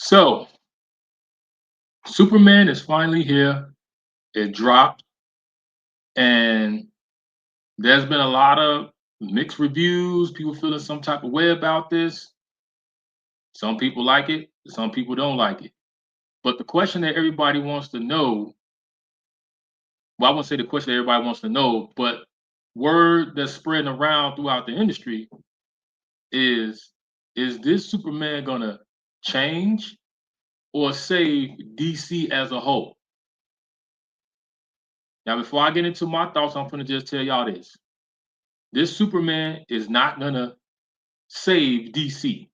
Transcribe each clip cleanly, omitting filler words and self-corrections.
So, Superman is finally here. It dropped, and there's been a lot of mixed reviews. People feeling some type of way about this. Some people like it, some people don't like it. But the question that everybody wants to know, well, I won't say the question that everybody wants to know, but word that's spreading around throughout the industry is is this Superman gonna change or save DC as a whole? Now, before I get into my thoughts, I'm gonna just tell y'all this. This Superman is not gonna save DC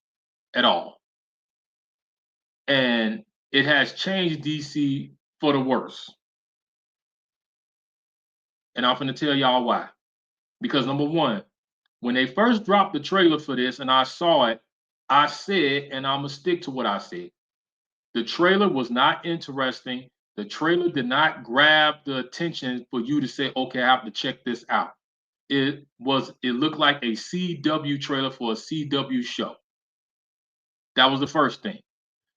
at all. And it has changed DC for the worse. And I'm gonna tell y'all why. Because number one, when they first dropped the trailer for this and I saw it, I said, and I'm gonna stick to what I said. The trailer was not interesting. The trailer did not grab the attention for you to say, okay, I have to check this out. It looked like a CW trailer for a CW show. That was the first thing.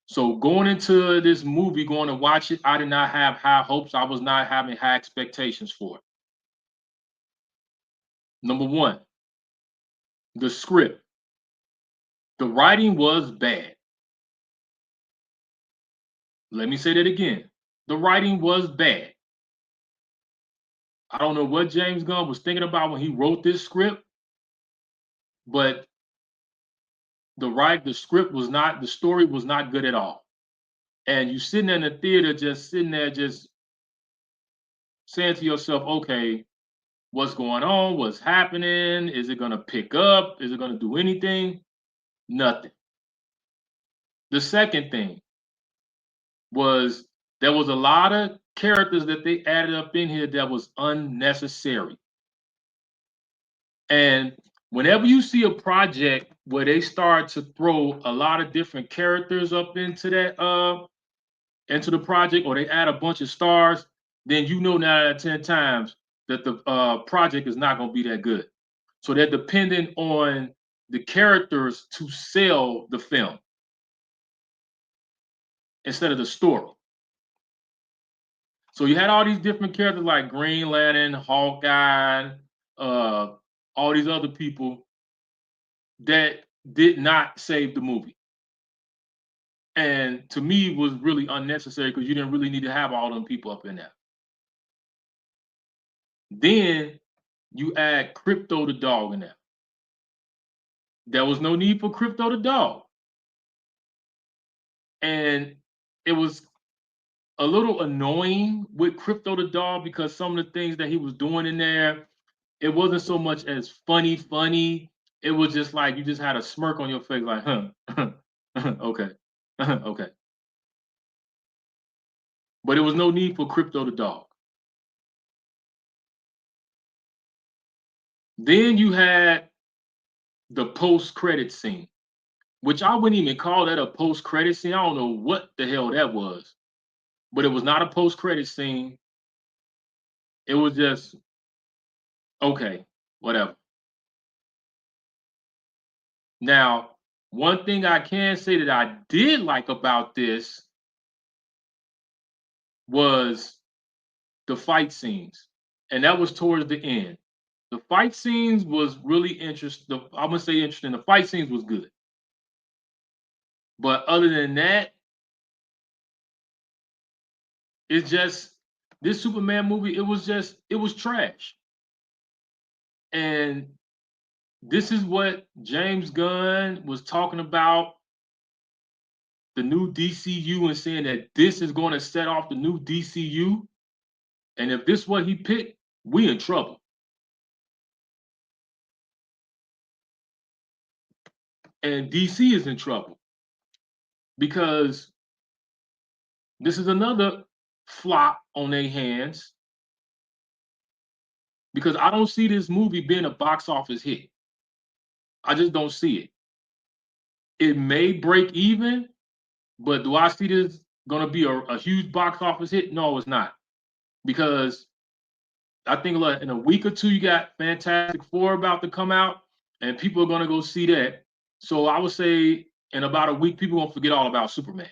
So going into this movie, going to watch it, I did not have high hopes. I was not having high expectations for it. Number one, the script. The writing was bad. Let me say that again. The writing was bad. I don't know what James Gunn was thinking about when he wrote this script, but the script was not, the story was not good at all. And you sitting in the theater, just sitting there, just saying to yourself, okay, what's going on? What's happening? Is it going to pick up? Is it going to do anything? Nothing. The second thing was there was a lot of characters that they added up in here that was unnecessary. And whenever you see a project where they start to throw a lot of different characters up into the project, or they add a bunch of stars, then you know 9 out of 10 times that the project is not going to be that good. So they're dependent on the characters to sell the film instead of the story. So you had all these different characters like Green Lantern, Hawkeye, uh, all these other people that did not save the movie. And to me, was really unnecessary because you didn't really need to have all them people up in there. Then you add Crypto the dog in there. There was no need for Crypto the dog. And it was a little annoying with Crypto the dog because some of the things that he was doing in there, it wasn't so much as funny. It was just like you just had a smirk on your face, like, huh, okay, okay. But there was no need for Crypto the dog. Then you had the post-credit scene, which I wouldn't even call that a post-credit scene. I don't know what the hell that was, but it was not a post-credit scene. It was just okay, whatever. Now, one thing I can say that I did like about this was the fight scenes, and that was towards the end. The fight scenes was really interesting. I'm gonna say interesting. The fight scenes was good, but other than that, it's just this Superman movie. It was trash, and this is what James Gunn was talking about the new DCU and saying that this is going to set off the new DCU. And if this is what he picked, we in trouble. And DC is in trouble because this is another flop on their hands because I don't see this movie being a box office hit. I just don't see it. It may break even, but do I see this going to be a huge box office hit? No, it's not. Because I think like in a week or two, you got Fantastic Four about to come out, and people are going to go see that. So I would say in about a week, people won't forget all about Superman.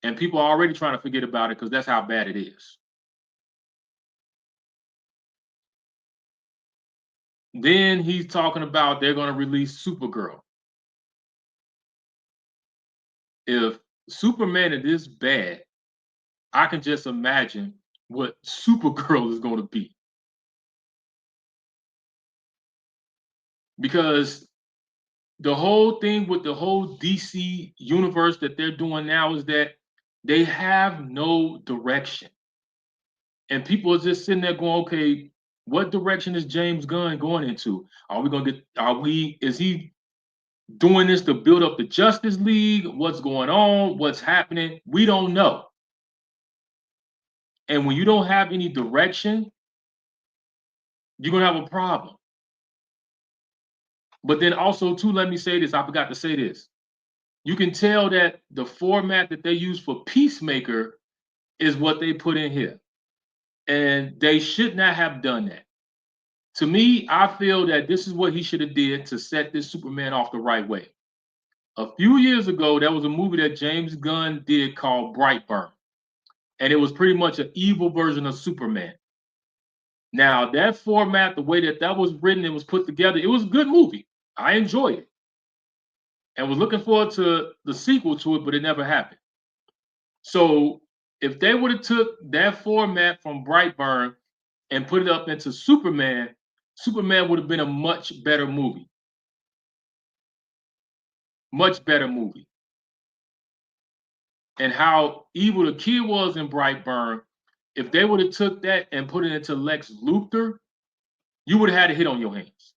And people are already trying to forget about it because that's how bad it is. Then he's talking about they're going to release Supergirl. If Superman is this bad, I can just imagine what Supergirl is going to be. Because the whole thing with the whole DC universe that they're doing now is that they have no direction. And people are just sitting there going, okay, what direction is James Gunn going into? Is he doing this to build up the Justice League? What's going on? What's happening? We don't know. And when you don't have any direction, you're going to have a problem. But then also, too, let me say this. I forgot to say this. You can tell that the format that they use for Peacemaker is what they put in here. And they should not have done that. To me, I feel that this is what he should have did to set this Superman off the right way. A few years ago, there was a movie that James Gunn did called Brightburn. And it was pretty much an evil version of Superman. Now, that format, the way that was written and was put together, it was a good movie. I enjoyed it. And was looking forward to the sequel to it, but it never happened. So if they would have took that format from Brightburn and put it up into Superman, Superman would have been a much better movie. Much better movie. And how evil the kid was in Brightburn, if they would have took that and put it into Lex Luthor, you would have had a hit on your hands.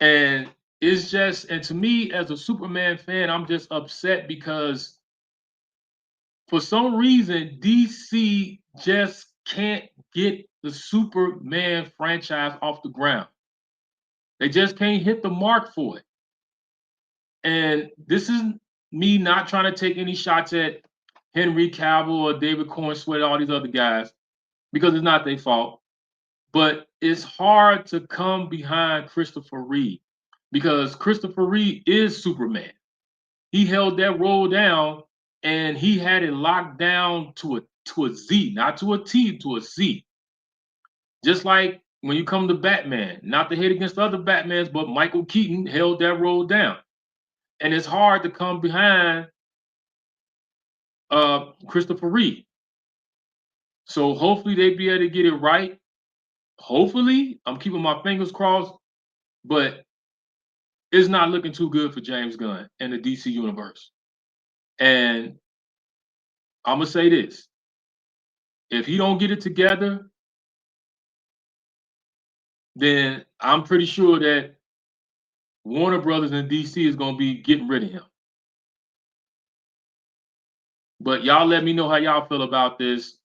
And it's just, and to me, as a Superman fan, I'm just upset because for some reason, DC just can't get the Superman franchise off the ground. They just can't hit the mark for it. And this is me not trying to take any shots at Henry Cavill or David Cornsweet, all these other guys, because it's not their fault. But it's hard to come behind Christopher Reeve because Christopher Reeve is Superman. He held that role down and he had it locked down to a Z, not to a T, to a Z. Just like when you come to Batman, not to hate against other Batmans, but Michael Keaton held that role down. And it's hard to come behind Christopher Reeve. So hopefully they be able to get it right. Hopefully, I'm keeping my fingers crossed, but it's not looking too good for James Gunn and the DC universe. And I'm gonna say this: if he don't get it together, then I'm pretty sure that Warner Brothers and DC is gonna be getting rid of him. But y'all let me know how y'all feel about this.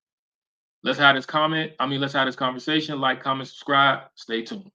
Let's have this conversation. Like, comment, subscribe. Stay tuned.